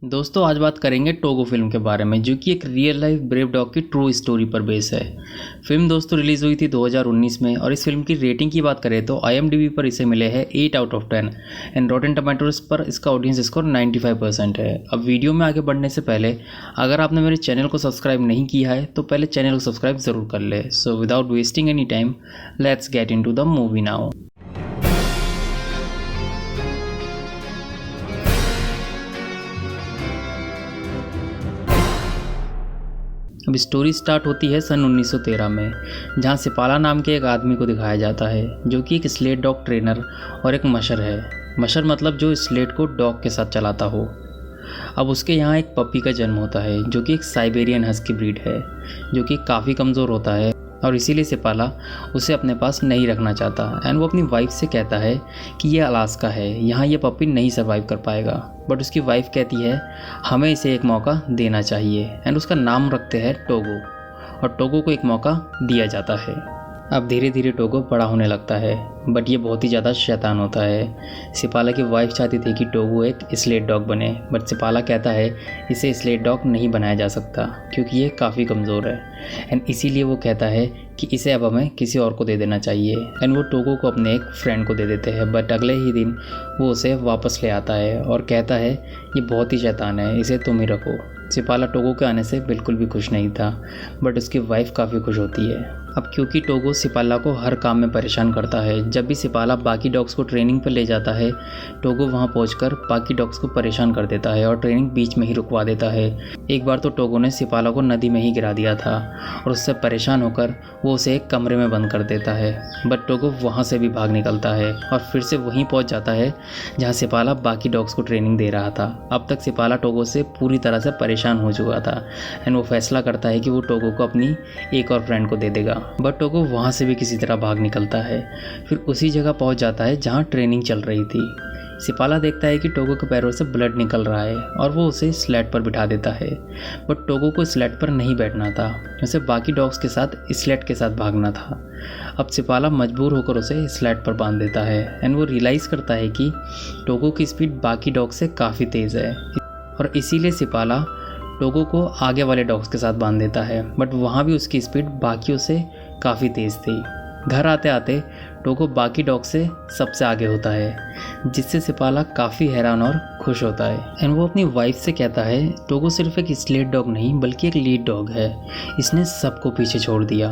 दोस्तों आज बात करेंगे टोगो फिल्म के बारे में, जो कि एक रियल लाइफ ब्रेव डॉग की ट्रू स्टोरी पर बेस है। फिल्म दोस्तों रिलीज़ हुई थी 2019 में और इस फिल्म की रेटिंग की बात करें तो IMDb पर इसे मिले हैं 8 out of 10 and Rotten tomatoes पर इसका ऑडियंस स्कोर 95% है। अब वीडियो में आगे बढ़ने से पहले अगर आपने मेरे चैनल को सब्सक्राइब नहीं किया है तो पहले चैनल को सब्सक्राइब ज़रूर कर ले। So without wasting any time let's get into the movie now. अब स्टोरी स्टार्ट होती है सन 1913 में, जहां सिपाला नाम के एक आदमी को दिखाया जाता है जो कि एक स्लेट डॉग ट्रेनर और एक मशर है। मशर मतलब जो स्लेट को डॉग के साथ चलाता हो। अब उसके यहाँ एक पपी का जन्म होता है जो कि एक साइबेरियन हस्की ब्रीड है, जो कि काफ़ी कमज़ोर होता है और इसीलिए सिपाला उसे अपने पास नहीं रखना चाहता। एंड वो अपनी वाइफ से कहता है कि ये अलास्का है, यहाँ ये पपी नहीं सर्वाइव कर पाएगा। बट उसकी वाइफ कहती है हमें इसे एक मौका देना चाहिए एंड उसका नाम रखते हैं टोगो, और टोगो को एक मौका दिया जाता है। अब धीरे धीरे टोगो बड़ा होने लगता है, बट ये बहुत ही ज़्यादा शैतान होता है। सिपाला की वाइफ चाहती थी कि टोगो एक स्लेट डॉग बने, बट सिपाला कहता है इसे स्लेट डॉग नहीं बनाया जा सकता क्योंकि ये काफ़ी कमज़ोर है। एंड इसीलिए वो कहता है कि इसे अब हमें किसी और को दे देना चाहिए। एंड वो टोगो को अपने एक फ्रेंड को दे देते हैं, बट अगले ही दिन वो उसे वापस ले आता है और कहता है ये बहुत ही शैतान है, इसे तुम ही रखो। सिपाला टोगो के आने से बिल्कुल भी खुश नहीं था, बट उसकी वाइफ काफ़ी खुश होती है। अब क्योंकि टोगो सिपाला को हर काम में परेशान करता है, जब भी सिपाला बाकी डॉग्स को ट्रेनिंग पर ले जाता है टोगो वहां पहुंचकर बाकी डॉग्स को परेशान कर देता है और ट्रेनिंग बीच में ही रुकवा देता है। एक बार तो टोगो ने सिपाला को नदी में ही गिरा दिया था और उससे परेशान होकर वो उसे एक कमरे में बंद कर देता है, बट टोगो वहाँ से भी भाग निकलता है और फिर से वहीं पहुँच जाता है जहाँ सिपाला बाकी डॉग्स को ट्रेनिंग दे रहा था। अब तक सिपाला टोगो से पूरी तरह से परेशान हो चुका था एंड वो फैसला करता है कि वो टोगो को अपनी एक और फ्रेंड को दे देगा, बट टोगो वहाँ से भी किसी तरह भाग निकलता है। फिर उसी जगह पहुँच जाता है जहाँ ट्रेनिंग चल रही थी। सिपाला देखता है कि टोगो के पैरों से ब्लड निकल रहा है और वो उसे स्लेट पर बिठा देता है, बट टोगो को स्लेट पर नहीं बैठना था, उसे बाकी डॉग्स के साथ स्लेट के साथ भागना था। अब सिपाला मजबूर होकर उसे स्लेट पर बांध देता है एंड वो रियलाइज़ करता है कि टोगो की स्पीड बाकी डॉग से काफ़ी तेज़ है और इसीलिए सिपाला टोगो को आगे वाले डॉग्स के साथ बांध देता है, बट वहाँ भी उसकी स्पीड बाकियों से काफ़ी तेज़ थी। घर आते आते टोगो बाकी डॉग से सबसे आगे होता है, जिससे सिपाला काफ़ी हैरान और खुश होता है। एंड वो अपनी वाइफ से कहता है टोगो सिर्फ एक स्लेट डॉग नहीं बल्कि एक लीड डॉग है, इसने सबको पीछे छोड़ दिया।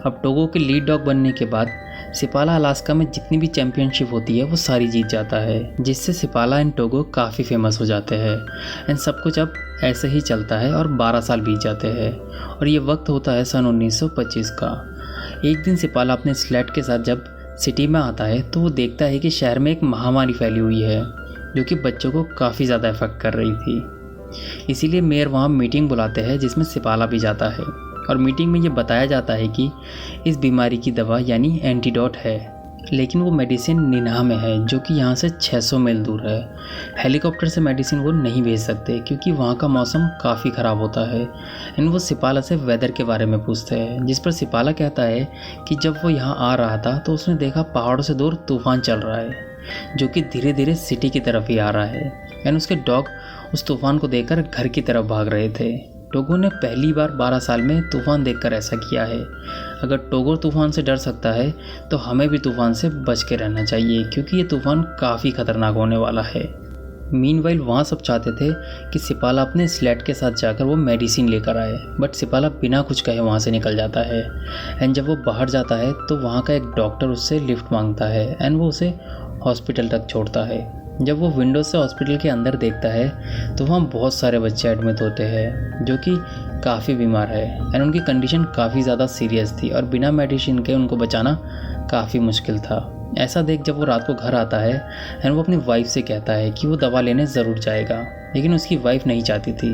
अब टोगो के लीड डॉग बनने के बाद सिपाला अलास्का में जितनी भी चैम्पियनशिप होती है वो सारी जीत जाता है, जिससे सिपाला एंड टोगो काफ़ी फेमस हो जाते हैं। एंड सब कुछ अब ऐसे ही चलता है और 12 साल बीत जाते हैं और ये वक्त होता है सन 1925 का। एक दिन सिपाला अपने स्लेट के साथ जब सिटी में आता है तो वो देखता है कि शहर में एक महामारी फैली हुई है जो कि बच्चों को काफ़ी ज़्यादा इफेक्ट कर रही थी। इसीलिए मेयर वहाँ मीटिंग बुलाते हैं जिसमें सिपाला भी जाता है और मीटिंग में ये बताया जाता है कि इस बीमारी की दवा यानी एंटीडोट है, लेकिन वो मेडिसिन निनाह में है जो कि यहाँ से 600 मील दूर है। हेलीकॉप्टर से मेडिसिन वो नहीं भेज सकते क्योंकि वहाँ का मौसम काफ़ी ख़राब होता है। एंड वो सिपाला से वेदर के बारे में पूछते हैं, जिस पर सिपाला कहता है कि जब वो यहाँ आ रहा था तो उसने देखा पहाड़ों से दूर तूफान चल रहा है जो कि धीरे धीरे सिटी की तरफ ही आ रहा है। एंड उसके डॉग उस तूफान को देखकर घर की तरफ भाग रहे थे। टोगो ने पहली बार 12 साल में तूफान देखकर ऐसा किया है। अगर टोगो तूफान से डर सकता है तो हमें भी तूफान से बच के रहना चाहिए क्योंकि ये तूफान काफ़ी खतरनाक होने वाला है। मीनवाइल वहाँ सब चाहते थे कि सिपाला अपने स्लेट के साथ जाकर वो मेडिसिन लेकर आए, बट सिपाला बिना कुछ कहे वहाँ से निकल जाता है। एंड जब वो बाहर जाता है तो वहाँ का एक डॉक्टर उससे लिफ्ट मांगता है एंड वो उसे हॉस्पिटल तक छोड़ता है। जब वो विंडो से हॉस्पिटल के अंदर देखता है तो वहाँ बहुत सारे बच्चे एडमिट होते हैं जो कि काफ़ी बीमार है एंड उनकी कंडीशन काफ़ी ज़्यादा सीरियस थी और बिना मेडिसिन के उनको बचाना काफ़ी मुश्किल था। ऐसा देख जब वो रात को घर आता है एंड वो अपनी वाइफ से कहता है कि वो दवा लेने ज़रूर जाएगा, लेकिन उसकी वाइफ नहीं चाहती थी।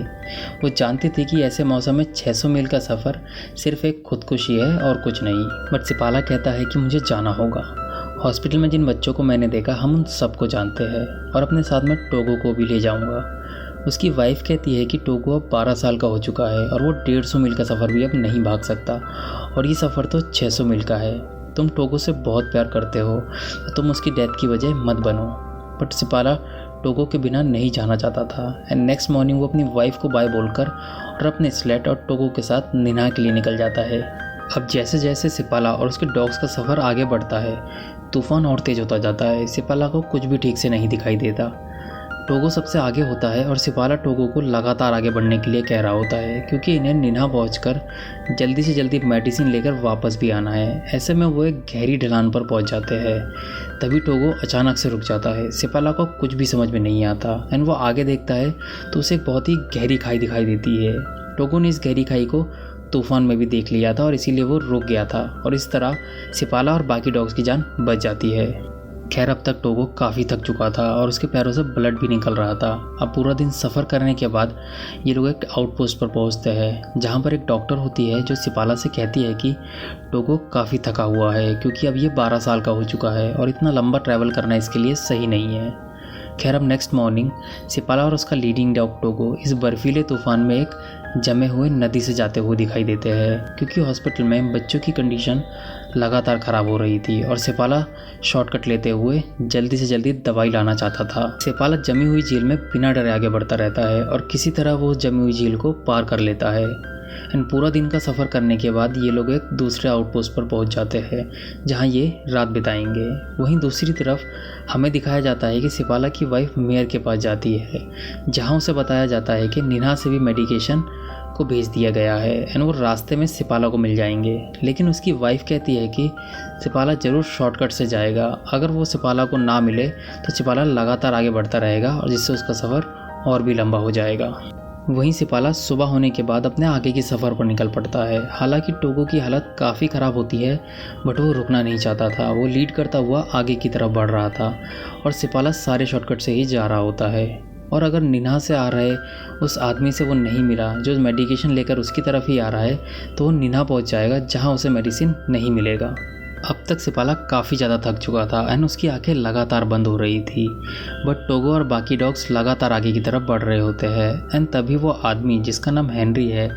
वो जानती थी कि ऐसे मौसम में 600 मील का सफ़र सिर्फ एक खुदकुशी है और कुछ नहीं। बट सिपाला कहता है कि मुझे जाना होगा। हॉस्पिटल में जिन बच्चों को मैंने देखा हम उन सबको जानते हैं और अपने साथ में टोगो को भी ले जाऊंगा। उसकी वाइफ कहती है कि टोगो अब 12 साल का हो चुका है और वो 150 मील का सफ़र भी अब नहीं भाग सकता और ये सफ़र तो 600 मील का है। तुम टोगो से बहुत प्यार करते हो तो तुम उसकी डेथ की वजह मत बनो। बट सिपाला टोगो के बिना नहीं जाना चाहता था। एंड नेक्स्ट मॉर्निंग वो अपनी वाइफ को बाय बोलकर और अपने स्लेट और टोगो के साथ निन्हा के लिए निकल जाता है। अब जैसे जैसे सिपाला और उसके डॉग्स का सफ़र आगे बढ़ता है, तूफान और तेज़ होता जाता है। सिपाला को कुछ भी ठीक से नहीं दिखाई देता। टोगो सबसे आगे होता है और सिपाला टोगो को लगातार आगे बढ़ने के लिए कह रहा होता है, क्योंकि इन्हें निन्हा पहुंचकर जल्दी से जल्दी मेडिसिन लेकर वापस भी आना है। ऐसे में वो एक गहरी ढलान पर पहुंच जाते हैं। तभी टोगो अचानक से रुक जाता है। सिपाला को कुछ भी समझ में नहीं आता एंड वो आगे देखता है तो उसे एक बहुत ही गहरी खाई दिखाई देती है। टोगो ने इस गहरी खाई को तूफान में भी देख लिया था और इसीलिए वो रुक गया था और इस तरह सिपाला और बाकी डॉग्स की जान बच जाती है। खैर अब तक टोगो काफ़ी थक चुका था और उसके पैरों से ब्लड भी निकल रहा था। अब पूरा दिन सफ़र करने के बाद ये लोग एक आउटपोस्ट पर पहुंचते हैं, जहां पर एक डॉक्टर होती है जो सिपाला से कहती है कि टोगो काफ़ी थका हुआ है, क्योंकि अब ये 12 साल का हो चुका है और इतना लंबा ट्रैवल करना इसके लिए सही नहीं है। खैर अब नेक्स्ट मॉर्निंग सिपाला और उसका लीडिंग डॉग टोगो इस बर्फीले तूफान में एक जमे हुए नदी से जाते हुए दिखाई देते हैं, क्योंकि हॉस्पिटल में बच्चों की कंडीशन लगातार ख़राब हो रही थी और सिपाला शॉर्टकट लेते हुए जल्दी से जल्दी दवाई लाना चाहता था। सिपाला जमी हुई झील में बिना डरे आगे बढ़ता रहता है और किसी तरह वो जमी हुई झील को पार कर लेता है। एंड पूरा दिन का सफ़र करने के बाद ये लोग एक दूसरे आउटपोस्ट पर पहुंच जाते हैं, जहां ये रात बिताएंगे। वहीं दूसरी तरफ हमें दिखाया जाता है कि सिपाला की वाइफ मेयर के पास जाती है, जहां उसे बताया जाता है कि निन्हा से भी मेडिकेशन को भेज दिया गया है एंड वो रास्ते में सिपाला को मिल जाएंगे। लेकिन उसकी वाइफ कहती है कि सिपाला ज़रूर शॉर्टकट से जाएगा। अगर वो सिपाला को ना मिले तो सिपाला लगातार आगे बढ़ता रहेगा और जिससे उसका सफ़र और भी लंबा हो जाएगा। वहीं सिपाला सुबह होने के बाद अपने आगे की सफ़र पर निकल पड़ता है। हालांकि टोगो की हालत काफ़ी ख़राब होती है, बट वो रुकना नहीं चाहता था। वो लीड करता हुआ आगे की तरफ बढ़ रहा था और सिपाला सारे शॉर्टकट से ही जा रहा होता है। और अगर निन्हा से आ रहे उस आदमी से वो नहीं मिला जो मेडिकेशन लेकर उसकी तरफ ही आ रहा है, तो वो निन्हा पहुंच जाएगा जहां उसे मेडिसिन नहीं मिलेगा। अब तक सिपाला काफ़ी ज़्यादा थक चुका था एंड उसकी आंखें लगातार बंद हो रही थी, बट टोगो और बाकी डॉग्स लगातार आगे की तरफ बढ़ रहे होते हैं। एंड तभी वो आदमी जिसका नाम हेनरी है,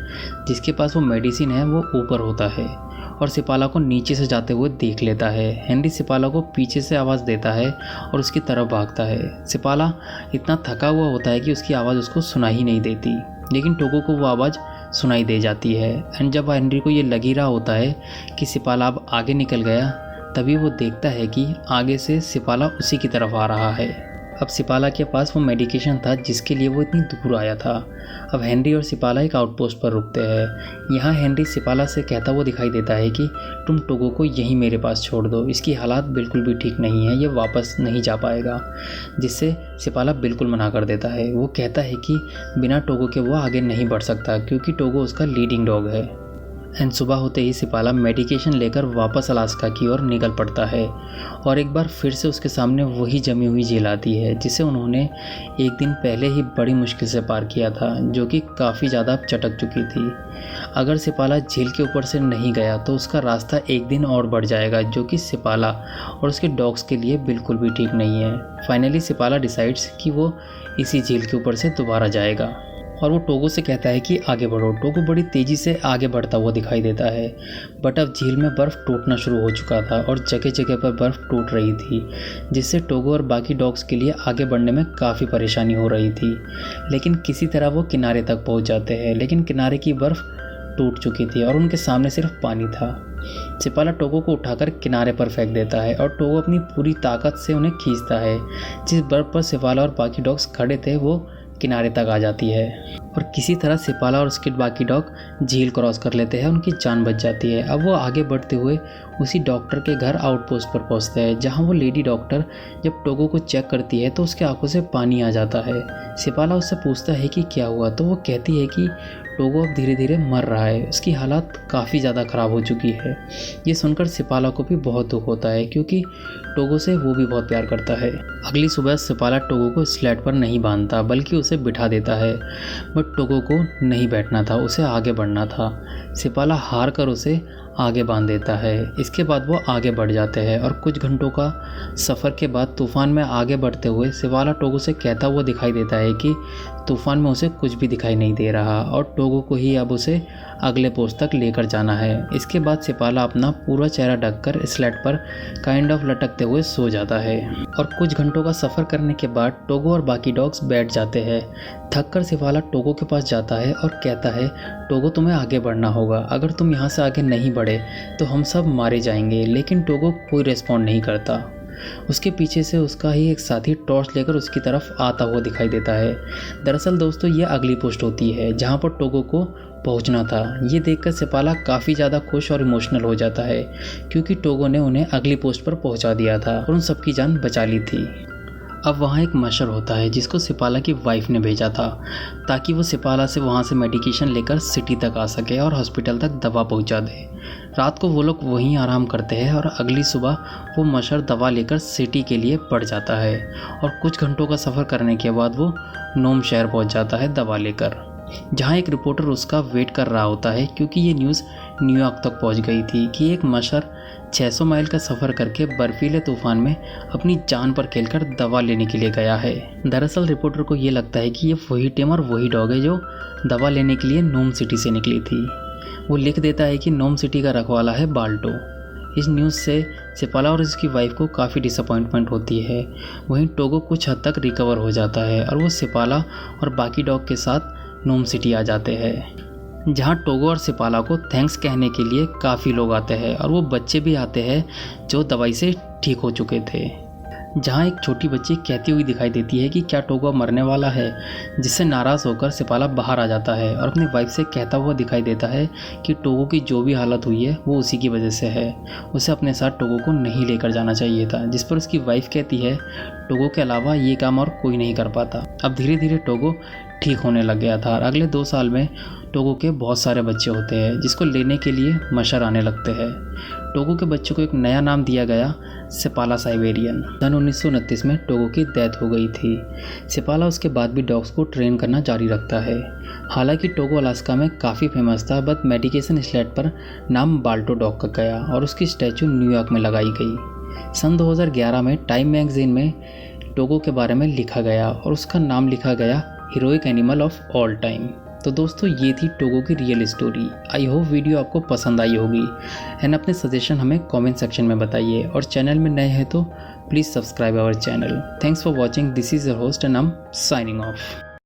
जिसके पास वो मेडिसिन है, वो ऊपर होता है और सिपाला को नीचे से जाते हुए देख लेता है। हेनरी सिपाला को पीछे से आवाज़ देता है और उसकी तरफ भागता है। सिपाला इतना थका हुआ होता है कि उसकी आवाज़ उसको सुनाई ही नहीं देती, लेकिन टोगो को वो आवाज़ सुनाई दे जाती है। एंड जब हेनरी को ये लग ही रहा होता है कि सिपाला अब आगे निकल गया, तभी वो देखता है कि आगे से सिपाला उसी की तरफ आ रहा है। अब सिपाला के पास वो मेडिकेशन था जिसके लिए वो इतनी दूर आया था। अब हेनरी और सिपाला एक आउटपोस्ट पर रुकते हैं। यहाँ हेनरी सिपाला से कहता हुआ दिखाई देता है कि तुम टोगो को यहीं मेरे पास छोड़ दो, इसकी हालात बिल्कुल भी ठीक नहीं है, ये वापस नहीं जा पाएगा। जिससे सिपाला बिल्कुल मना कर देता है। वो कहता है कि बिना टोगो के वो आगे नहीं बढ़ सकता, क्योंकि टोगो उसका लीडिंग डॉग है। एंड सुबह होते ही सिपाला मेडिकेशन लेकर वापस अलास्का की ओर निकल पड़ता है और एक बार फिर से उसके सामने वही जमी हुई झील आती है, जिसे उन्होंने एक दिन पहले ही बड़ी मुश्किल से पार किया था, जो कि काफ़ी ज़्यादा चटक चुकी थी। अगर सिपाला झील के ऊपर से नहीं गया तो उसका रास्ता एक दिन और बढ़ जाएगा, जो कि सिपाला और उसके डॉग्स के लिए बिल्कुल भी ठीक नहीं है। फाइनली सिपाला डिसाइड्स कि वो इसी झील के ऊपर से दोबारा जाएगा और वो टोगो से कहता है कि आगे बढ़ो। टोगो बड़ी तेज़ी से आगे बढ़ता हुआ दिखाई देता है, बट अब झील में बर्फ़ टूटना शुरू हो चुका था और जगह जगह पर बर्फ़ टूट रही थी, जिससे टोगो और बाकी डॉग्स के लिए आगे बढ़ने में काफ़ी परेशानी हो रही थी। लेकिन किसी तरह वो किनारे तक पहुंच जाते हैं, लेकिन किनारे की बर्फ़ टूट चुकी थी और उनके सामने सिर्फ पानी था। सिपाला टोगो को उठाकर किनारे पर फेंक देता है और टोगो अपनी पूरी ताकत से उन्हें खींचता है। जिस बर्फ़ पर सिपाला और बाकी डॉग्स खड़े थे वो किनारे तक आ जाती है और किसी तरह सिपाला और उसके बाकी डॉग झील क्रॉस कर लेते हैं। उनकी जान बच जाती है। अब वो आगे बढ़ते हुए उसी डॉक्टर के घर आउटपोस्ट पर पहुंचते हैं, जहां वो लेडी डॉक्टर जब टोगो को चेक करती है तो उसके आंखों से पानी आ जाता है। सिपाला उससे पूछता है कि क्या हुआ, तो वो कहती है कि टोगो अब धीरे धीरे मर रहा है, उसकी हालत काफ़ी ज़्यादा ख़राब हो चुकी है। ये सुनकर सिपाला को भी बहुत दुख होता है, क्योंकि टोगो से वो भी बहुत प्यार करता है। अगली सुबह सिपाला टोगो को स्लेट पर नहीं बांधता, बल्कि उसे बिठा देता है, बट टोगो को नहीं बैठना था, उसे आगे बढ़ना था। सिपाला हार कर उसे आगे बांध देता है। इसके बाद वो आगे बढ़ जाते हैं और कुछ घंटों का सफ़र के बाद तूफान में आगे बढ़ते हुए सिपाला टोगो से कहता हुआ दिखाई देता है कि तूफान में उसे कुछ भी दिखाई नहीं दे रहा और टोगो को ही अब उसे अगले पोस्ट तक लेकर जाना है। इसके बाद सेपाला अपना पूरा चेहरा ढककर स्लेट पर काइंड ऑफ लटकते हुए सो जाता है और कुछ घंटों का सफ़र करने के बाद टोगो और बाकी डॉग्स बैठ जाते हैं। थककर सेपाला टोगो के पास जाता है और कहता है, टोगो तुम्हें आगे बढ़ना होगा, अगर तुम यहाँ से आगे नहीं बढ़े तो हम सब मारे जाएंगे। लेकिन टोगो कोई रिस्पॉन्ड नहीं करता। उसके पीछे से उसका ही एक साथी टॉर्च लेकर उसकी तरफ आता हुआ दिखाई देता है। दरअसल दोस्तों ये अगली पोस्ट होती है जहाँ पर टोगो को पहुंचना था। ये देखकर सेपाला काफ़ी ज़्यादा खुश और इमोशनल हो जाता है क्योंकि टोगो ने उन्हें अगली पोस्ट पर पहुंचा दिया था और उन सबकी जान बचा ली थी। अब वहाँ एक मशर होता है जिसको सेपाला की वाइफ ने भेजा था ताकि वो सेपाला से वहाँ से मेडिकेशन लेकर सिटी तक आ सके और हॉस्पिटल तक दवा पहुँचा दे। रात को वो लोग वहीं आराम करते हैं और अगली सुबह वो मशर दवा लेकर सिटी के लिए बढ़ जाता है और कुछ घंटों का सफ़र करने के बाद वो नोम शहर पहुँच जाता है दवा लेकर, जहाँ एक रिपोर्टर उसका वेट कर रहा होता है क्योंकि ये न्यूज़ न्यूयॉर्क तक पहुँच गई थी कि एक मशर 600 माइल का सफ़र करके बर्फीले तूफान में अपनी जान पर खेलकर दवा लेने के लिए गया है। दरअसल रिपोर्टर को ये लगता है कि ये वही टीम और वही डॉग है जो दवा लेने के लिए नोम सिटी से निकली थी। वो लिख देता है कि नोम सिटी का रखवाला है बाल्टो। इस न्यूज़ से सेपाला और उसकी वाइफ को काफ़ी डिसअपॉइंटमेंट होती है। वहीं टोगो कुछ हद तक रिकवर हो जाता है और वो सेपाला और बाकी डॉग के साथ नोम सिटी आ जाते हैं, जहाँ टोगो और सेपाला को थैंक्स कहने के लिए काफ़ी लोग आते हैं और वो बच्चे भी आते हैं जो दवाई से ठीक हो चुके थे। जहाँ एक छोटी बच्ची कहती हुई दिखाई देती है कि क्या टोगो मरने वाला है, जिससे नाराज़ होकर सेपाला बाहर आ जाता है और अपनी वाइफ से कहता हुआ दिखाई देता है कि टोगो की जो भी हालत हुई है वो उसी की वजह से है, उसे अपने साथ टोगो को नहीं लेकर जाना चाहिए था। जिस पर उसकी वाइफ कहती है टोगो के अलावा ये काम और कोई नहीं कर पाता। अब धीरे धीरे टोगो ठीक होने लग गया था और अगले 2 साल में टोगो के बहुत सारे बच्चे होते हैं जिसको लेने के लिए मशर आने लगते हैं। टोगो के बच्चों को एक नया नाम दिया गया, सेपाला साइबेरियन। सन 1929 में टोगो की डेथ हो गई थी। सेपाला उसके बाद भी डॉग्स को ट्रेन करना जारी रखता है। हालांकि टोगो अलास्का में काफ़ी फेमस था, बट मेडिकेशन स्लेट पर नाम बाल्टो डॉग का गया और उसकी स्टैचू न्यूयॉर्क में लगाई गई। सन 2011 में टाइम मैगजीन में टोगो के बारे में लिखा गया और उसका नाम लिखा गया heroic animal of all time. तो दोस्तों ये थी टोगो की real story. I hope video आपको पसंद आई होगी एंड अपने सजेशन हमें कमेंट सेक्शन में बताइए और चैनल में नए हैं तो please subscribe our channel. Thanks for watching. This is your host and I am signing of.